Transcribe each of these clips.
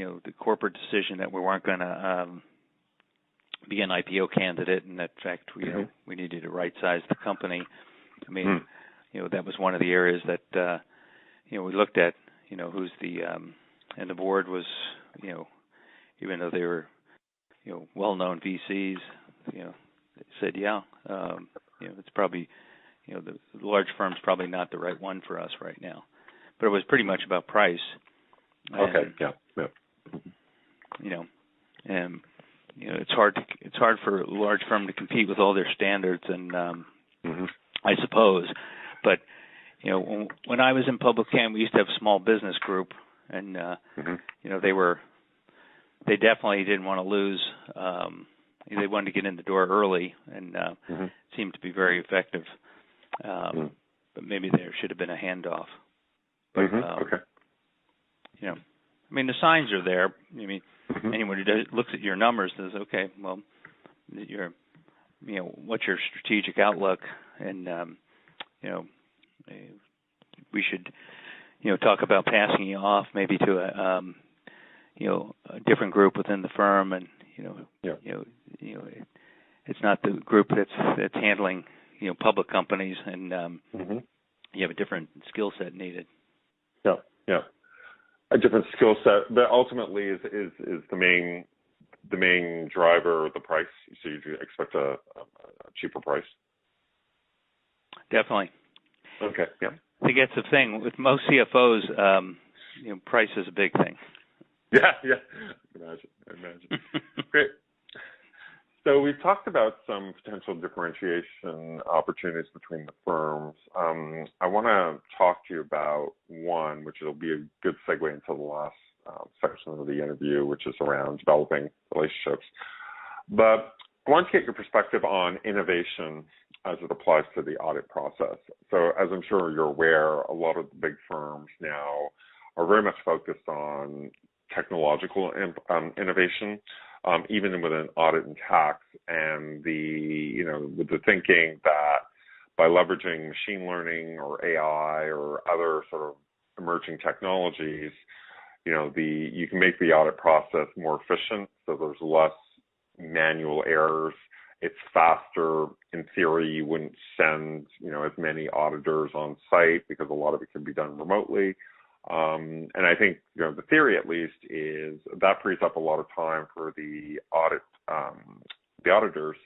the corporate decision that we weren't going to be an IPO candidate, and that, in fact, we needed to right-size the company. I mean, that was one of the areas that we looked at. Who's the and the board was, even though they were, well-known VCs, they said, it's probably, the large firm's probably not the right one for us right now. But it was pretty much about price. Okay. And it's hard for a large firm to compete with all their standards, and I suppose. But when I was in public cam, we used to have a small business group, and they definitely didn't want to lose. They wanted to get in the door early, and seemed to be very effective. But maybe there should have been a handoff. But, okay. I mean, the signs are there. I mean, anyone who looks at your numbers says, okay, well, what's your strategic outlook? And, we should, talk about passing you off maybe to a different group within the firm. And, it's not the group that's handling, public companies, and you have a different skill set needed. Yeah. A different skill set, but ultimately is the main driver the price. So you expect a cheaper price. Definitely. Okay. Yeah. I think that's the thing with most CFOs. Price is a big thing. Yeah. I imagine. Great. So we've talked about some potential differentiation opportunities between the firms. I want to talk to you about one, which will be a good segue into the last section of the interview, which is around developing relationships. But I want to get your perspective on innovation as it applies to the audit process. So as I'm sure you're aware, a lot of the big firms now are very much focused on technological innovation. Even within audit and tax, and with the thinking that by leveraging machine learning or AI or other sort of emerging technologies, you can make the audit process more efficient, so there's less manual errors. It's faster. In theory, you wouldn't send as many auditors on site because a lot of it can be done remotely. And I think, the theory at least is that frees up a lot of time for the auditors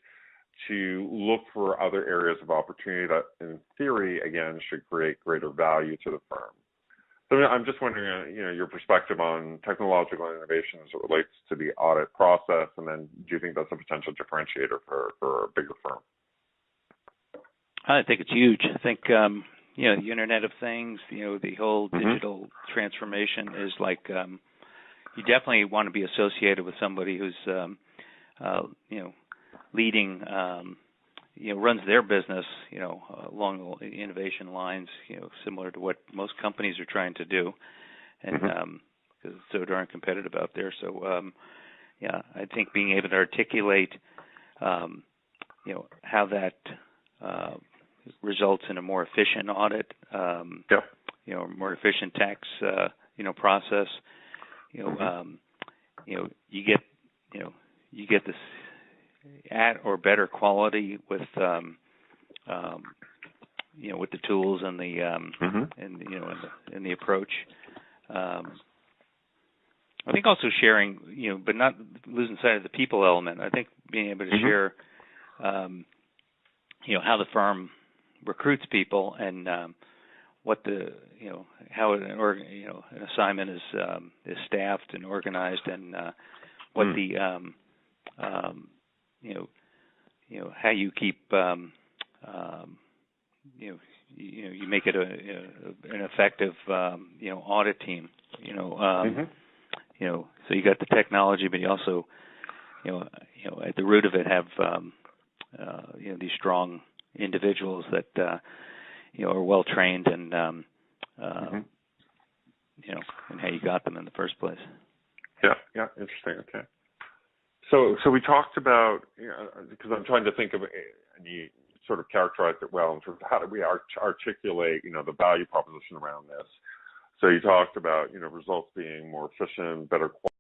to look for other areas of opportunity that, in theory, again, should create greater value to the firm. So I'm just wondering, your perspective on technological innovation as it relates to the audit process, and then do you think that's a potential differentiator for a bigger firm? I think it's huge. I think the Internet of Things, the whole digital transformation is like, you definitely want to be associated with somebody who's, leading, runs their business, along the innovation lines, similar to what most companies are trying to do, and because it's so darn competitive out there. So, I think being able to articulate, how that results in a more efficient audit, more efficient tax, process. You get this at or better quality with, with the tools and the and the approach. I think also sharing, but not losing sight of the people element. I think being able to share, how the firm recruits people, and what the how an assignment is staffed and organized, and what the how you keep you make it an effective audit team. So you got the technology, but you also at the root of it have these strong individuals that are well trained, and and how you got them in the first place. Yeah, interesting. Okay. So we talked about, because I'm trying to think of, and you sort of characterized it well in terms of how do we articulate, the value proposition around this. So you talked about, results being more efficient, better quality.